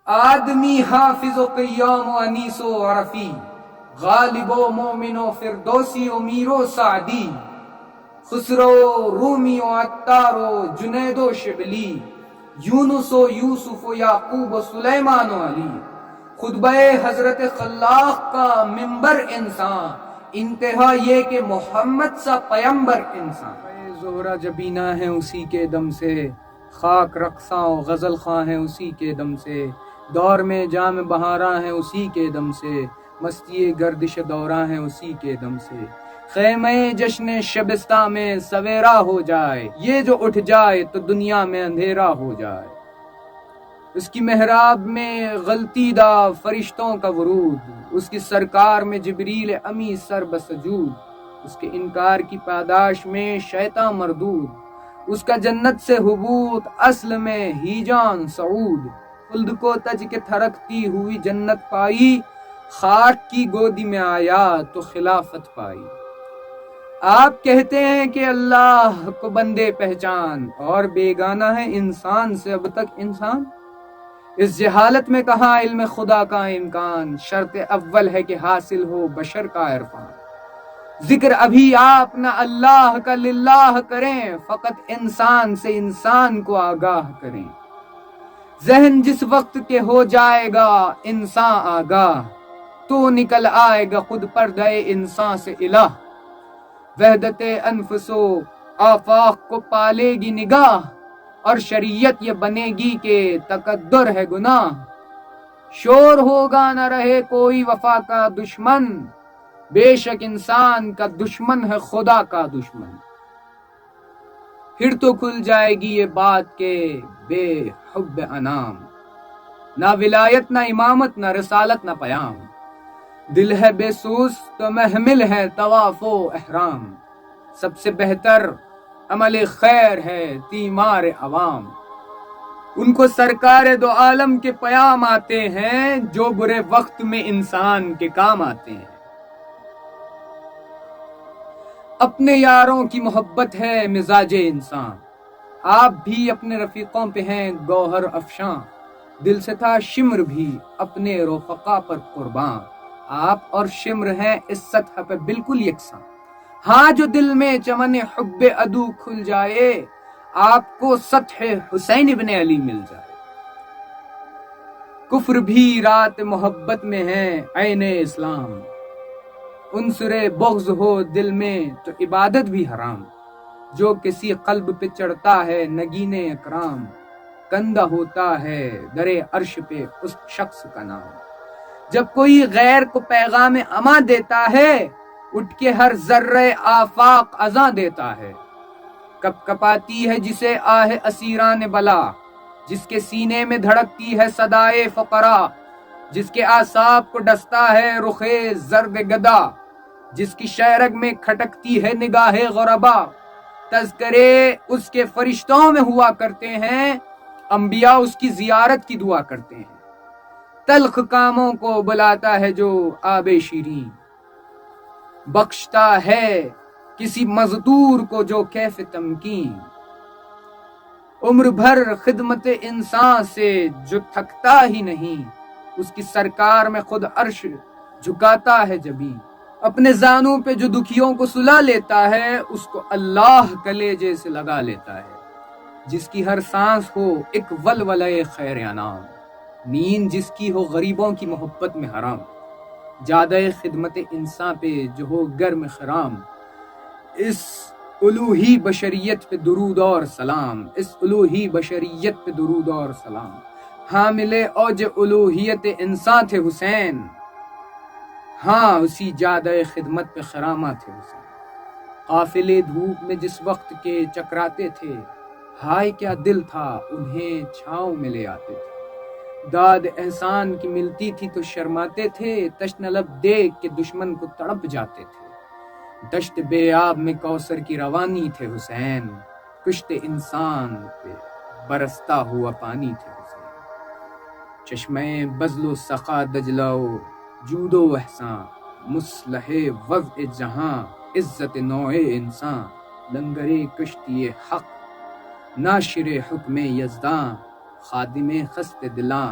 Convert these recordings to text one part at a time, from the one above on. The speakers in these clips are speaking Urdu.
آدمی حافظ و قیام و انیس و عرفی، غالب و مومن و فردوسی و میر و سعدی، خسرو و رومی و عطار و جنید و شبلی، یونس و یوسف و یعقوب و سلیمان و علی، خطبہ حضرت خلاق کا منبر انسان، انتہا یہ کہ محمد سا پیمبر انسان۔ زہرہ جبینہ ہیں اسی کے دم سے، خاک رقصاں و غزل خواں ہیں اسی کے دم سے، دور میں جام بہاراں ہیں اسی کے دم سے، مستی گردش دوراں ہیں اسی کے دم سے، خیمہ جشن شبستہ میں سویرا ہو جائے، یہ جو اٹھ جائے تو دنیا میں اندھیرا ہو جائے۔ اس کی محراب میں غلطی دا فرشتوں کا ورود، اس کی سرکار میں جبریل امی سر بسجود، اس کے انکار کی پاداش میں شیطان مردود، اس کا جنت سے حبوط اصل میں ہی جان سعود، خلد کو تج کے تھرکتی ہوئی جنت پائی، خاک کی گودی میں آیا تو خلافت پائی۔ آپ کہتے ہیں کہ اللہ کو بندے پہچان، اور بیگانہ ہے انسان سے اب تک انسان۔ اس جہالت میں کہاں علم خدا کا امکان، شرط اول ہے کہ حاصل ہو بشر کا عرفان۔ ذکر ابھی آپ نہ اللہ کا للہ کریں، فقط انسان سے انسان کو آگاہ کریں۔ ذہن جس وقت کے ہو جائے گا انسان آگاہ، تو نکل آئے گا خود پردہ انسان سے الہ۔ وحدت انفس و آفاق کو پالے گی نگاہ، اور شریعت یہ بنے گی کہ تقدر ہے گناہ۔ شور ہوگا نہ رہے کوئی وفا کا دشمن، بے شک انسان کا دشمن ہے خدا کا دشمن۔ پھر تو کھل جائے گی یہ بات کہ بے حب انام، نہ ولایت نہ امامت نہ رسالت نہ پیام، دل ہے بے سوس تو محمل ہے طواف و احرام، سب سے بہتر عمل خیر ہے تیمار عوام۔ ان کو سرکار دو عالم کے پیام آتے ہیں، جو برے وقت میں انسان کے کام آتے ہیں۔ اپنے یاروں کی محبت ہے مزاج انسان، آپ بھی اپنے رفیقوں پہ ہیں گوہر افشاں، دل سے تھا شمر بھی اپنے رفقا پر قرباں، آپ اور شمر ہیں اس سطح پہ بالکل یکساں۔ ہاں جو دل میں چمن حب عدو کھل جائے، آپ کو سطح حسین ابن علی مل جائے۔ کفر بھی رات محبت میں ہے عین اسلام، عنصر بغض ہو دل میں تو عبادت بھی حرام، جو کسی قلب پہ چڑھتا ہے نگین اکرام، کندہ ہوتا ہے درے عرش پہ اس شخص کا نام۔ جب کوئی غیر کو پیغام اما دیتا ہے، اٹھ کے ہر ذرے آفاق اذاں دیتا ہے۔ کپ کپاتی ہے جسے آہ اسیران بلا، جس کے سینے میں دھڑکتی ہے صدائے فقراء، جس کے اعصاب کو ڈستا ہے رخے زرد گدا، جس کی شہرگ میں کھٹکتی ہے نگاہ غربا۔ تذکرے اس کے فرشتوں میں ہوا کرتے ہیں، انبیاء اس کی زیارت کی دعا کرتے ہیں۔ تلخ کاموں کو بلاتا ہے جو آب شیریں، بخشتا ہے کسی مزدور کو جو کیف تمکین۔ عمر بھر خدمت انسان سے جو تھکتا ہی نہیں، اس کی سرکار میں خود عرش جھکاتا ہے جبیں۔ اپنے زانوں پہ جو دکھیوں کو سلا لیتا ہے، اس کو اللہ کلیجے سے لگا لیتا ہے۔ جس کی ہر سانس ہو ایک ولولہ خیر انام، نیند جس کی ہو غریبوں کی محبت میں حرام، جادہ خدمت انسان پہ جو ہو گرم خرام۔ اس الوہی بشریت پہ درود اور سلام، اس الوہی بشریت پہ درود اور سلام۔ حامل اوج الوہیت انسان تھے حسین، ہاں اسی جادہ خدمت پہ خرامہ تھے حسین۔ قافلے دھوپ میں جس وقت کے چکراتے تھے، ہائے کیا دل تھا انہیں چھاؤں میں لے آتے تھے۔ داد احسان کی ملتی تھی تو شرماتے تھے، تشنہ لب دیکھ کے دشمن کو تڑپ جاتے تھے۔ دشت بے آب میں کوثر کی روانی تھے حسین، کشت انسان پہ برستا ہوا پانی تھے حسین۔ چشمہ بذل و سخا دجلہ و جود و احسان، مصلح وضع جہاں عزت نوع انسان، لنگر کشتی حق ناشر حکم یزداں، خادم خست دلاں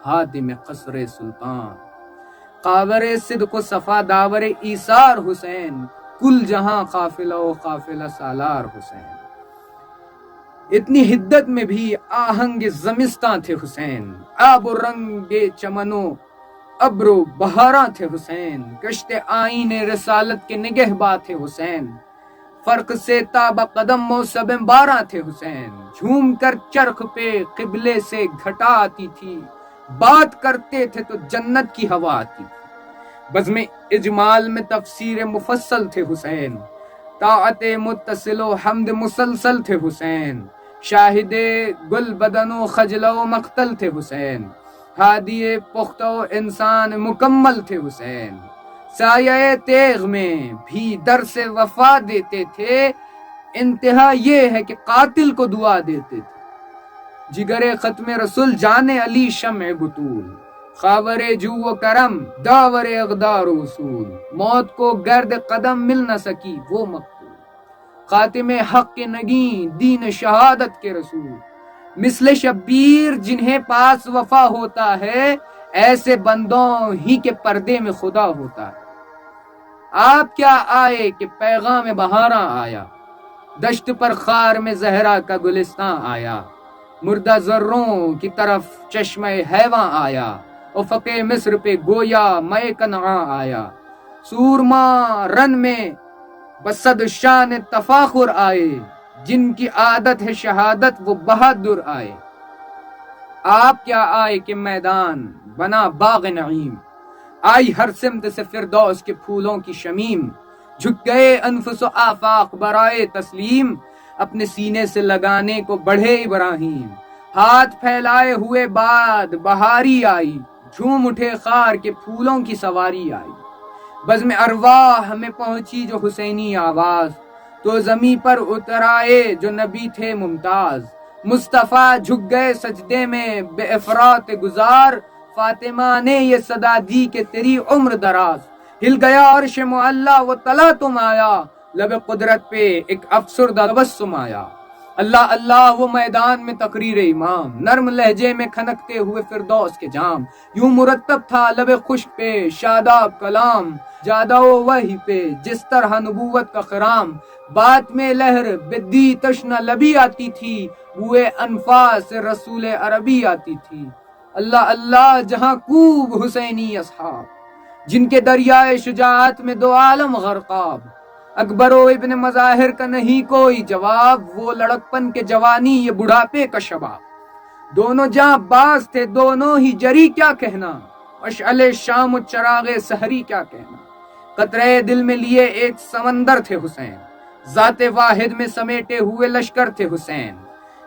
حاتم قصر سلطان، قاور صدق و صفا داور ایثار حسین، کل جہاں قافلہ و قافلہ سالار حسین۔ اتنی حدت میں بھی آہنگ زمستاں تھے حسین، آب و رنگ چمن و ابر و بہاراں تھے حسین، کشت آئین رسالت کے نگہباں تھے حسین، فرق سے تاب قدم موسب باراں تھے حسین، جھوم کر چرخ پہ قبلے سے گھٹا آتی تھی، بات کرتے تھے تو جنت کی ہوا آتی تھی، بزم اجمال میں تفسیر مفصل تھے حسین، طاعت متصل و حمد مسلسل تھے حسین، شاہد گل بدن و خجل و مقتل تھے حسین، ہادی پختہ و انسان مکمل تھے حسین، سایہ تیغ میں بھی درس وفا دیتے تھے، انتہا یہ ہے کہ قاتل کو دعا دیتے تھے، جگر ختم رسول جان علی شمع بطول، خاور جو و کرم داور اقدار و اصول، موت کو گرد قدم مل نہ سکی وہ مقبول، خاتم حق کے نگین دین شہادت کے رسول، مثل شبیر جنہیں پاس وفا ہوتا ہے، ایسے بندوں ہی کے پردے میں خدا ہوتا ہے۔ آپ کیا آئے کہ پیغام بہاراں آیا، دشت پر خار میں زہرا کا گلستان آیا، مردہ ذروں کی طرف چشمہ حیواں آیا، افق مصر پہ گویا مے کنعاں آیا، سورما رن میں بصد شان تفاخر آئے، جن کی عادت ہے شہادت وہ بہادر آئے۔ آپ کیا آئے کہ میدان بنا باغ نعیم، آئی ہر سمت سے فردوس کے پھولوں کی شمیم، جھک گئے انفس و آفاق برائے تسلیم، اپنے سینے سے لگانے کو بڑھے ابراہیم، ہاتھ پھیلائے ہوئے باد بہاری آئی، جھوم اٹھے خار کے پھولوں کی سواری آئی، بزم ارواح میں پہنچی جو حسینی آواز، تو زمیں پر اترائے جو نبی تھے ممتاز، مصطفیٰ جھک گئے سجدے میں بے افراط گزار، فاطمہ نے یہ صدا دی کہ تیری عمر دراز، ہل گیا عرش معلا وہ تلا تم آیا، لب قدرت پہ ایک افسردہ تبسم آیا، اللہ اللہ وہ میدان میں تقریر امام، نرم لہجے میں کھنکتے ہوئے فردوس کے جام، یوں مرتب تھا لب خشک پہ شاداب کلام، جادہ و وحی پہ جس طرح نبوت کا خرام، بات میں لہر بدی تشنہ لبی آتی تھی، بوئے انفاس رسول عربی آتی تھی، اللہ اللہ جہاں خوب حسینی اصحاب، جن کے دریائے شجاعت میں دو عالم غرقاب، اکبر و ابن مظاہر کا نہیں کوئی جواب، وہ لڑکپن کے جوانی یہ بڑھاپے کا شباب، دونوں جاں باز تھے دونوں ہی جری کیا کہنا، مشعل شام و چراغ سحری کیا کہنا، قطرے دل میں لیے ایک سمندر تھے حسین، ذات واحد میں سمیٹے ہوئے لشکر تھے حسین،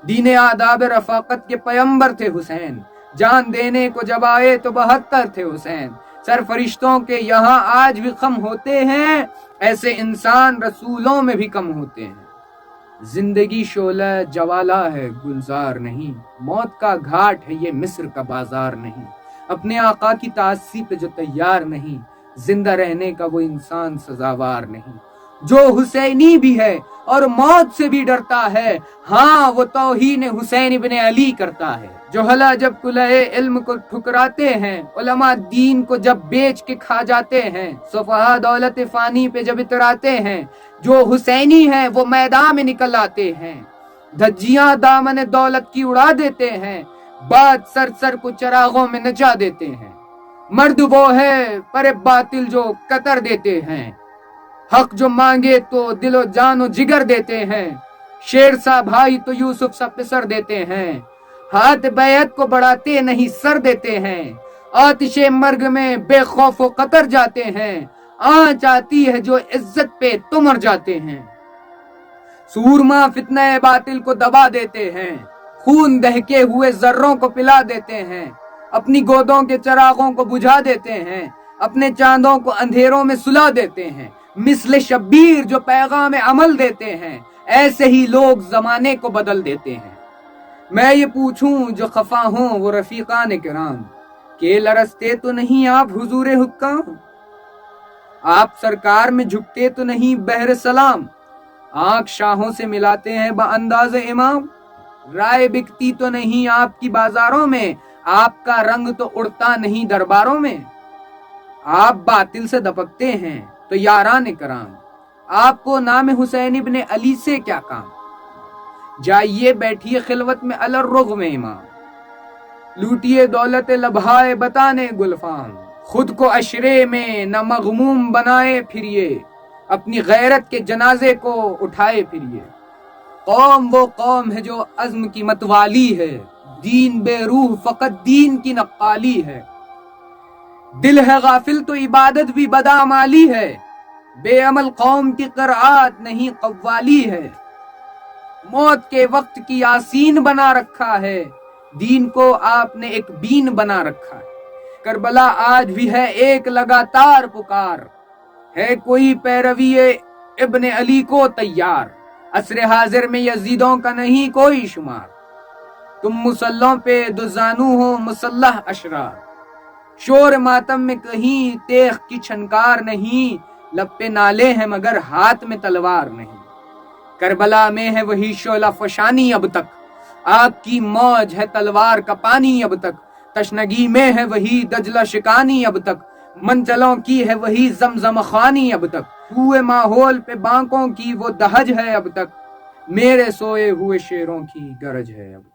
دین آداب رفاقت کے پیمبر تھے حسین، جان دینے کو جب آئے تو 72 تھے حسین، سر فرشتوں کے یہاں آج بھی کم ہوتے ہیں، ایسے انسان رسولوں میں بھی کم ہوتے ہیں، زندگی شعلہ جوالا ہے گلزار نہیں، موت کا گھاٹ ہے یہ مصر کا بازار نہیں، اپنے آقا کی تعصی پہ جو تیار نہیں، زندہ رہنے کا وہ انسان سزاوار نہیں، جو حسینی بھی ہے اور موت سے بھی ڈرتا ہے، ہاں وہ توہین حسین ابن علی کرتا ہے، جو ہلا جب کلہے علم کو ٹھکراتے ہیں، علماء دین کو جب بیچ کے کھا جاتے ہیں، صفحہ دولت فانی پہ جب اتراتے ہیں، جو حسینی ہیں وہ میدان میں نکل آتے ہیں، دھجیاں دامن دولت کی اڑا دیتے ہیں، بات سر سر کو چراغوں میں نچا دیتے ہیں، مرد وہ ہے پر باطل جو قطر دیتے ہیں، حق جو مانگے تو دل و جان و جگر دیتے ہیں، شیر سا بھائی تو یوسف سا پسر دیتے ہیں، ہاتھ بیعت کو بڑھاتے نہیں سر دیتے ہیں، آتش مرگ میں بے خوف و قطر جاتے ہیں، آنچ آتی ہے جو عزت پہ تو مر جاتے ہیں، سورما فتنہ باطل کو دبا دیتے ہیں، خون دہکے ہوئے ذروں کو پلا دیتے ہیں، اپنی گودوں کے چراغوں کو بجھا دیتے ہیں، اپنے چاندوں کو اندھیروں میں سلا دیتے ہیں، مثل شبیر جو پیغام عمل دیتے ہیں، ایسے ہی لوگ زمانے کو بدل دیتے ہیں۔ میں یہ پوچھوں جو خفا ہوں وہ رفیقان کرام، کہ لرزتے تو نہیں آپ حضور حکام، آپ سرکار میں جھکتے تو نہیں بہر سلام، آنکھ شاہوں سے ملاتے ہیں با انداز امام، رائے بکتی تو نہیں آپ کی بازاروں میں، آپ کا رنگ تو اڑتا نہیں درباروں میں، آپ باطل سے دپکتے ہیں تو یاران کرام، آپ کو نام حسین ابن علی سے کیا کام؟ جائیے بیٹھیے خلوت میں الرغم امام، لوٹیے دولت لبھائے بتانے گلفام، خود کو عشرے میں نہ مغموم بنائے پھریے، اپنی غیرت کے جنازے کو اٹھائے پھریے۔ قوم وہ قوم ہے جو عزم کی متوالی ہے، دین بے روح فقط دین کی نقالی ہے۔ دل ہے غافل تو عبادت بھی بدعمالی ہے، بے عمل قوم کی قرآت نہیں قوالی ہے۔ موت کے وقت کی یاسین بنا رکھا ہے، دین کو آپ نے ایک بین بنا رکھا ہے۔ کربلا آج بھی ہے ایک لگاتار پکار، ہے کوئی پیروی ابن علی کو تیار، عصر حاضر میں یزیدوں کا نہیں کوئی شمار۔ تم مسلوں پہ دو زانو ہو مسلح اشرار، شور ماتم میں کہیں تیغ کی چھنکار نہیں، لب پہ نالے ہیں مگر ہاتھ میں تلوار نہیں۔ کربلا میں ہے وہی شعلہ فشانی اب تک، آگ کی موج ہے تلوار کا پانی اب تک۔ تشنگی میں ہے وہی دجلہ شکانی اب تک، منچلوں کی ہے وہی زمزم خوانی اب تک۔ ہوئے ماحول پہ بانکوں کی وہ دہج ہے اب تک، میرے سوئے ہوئے شیروں کی گرج ہے اب تک۔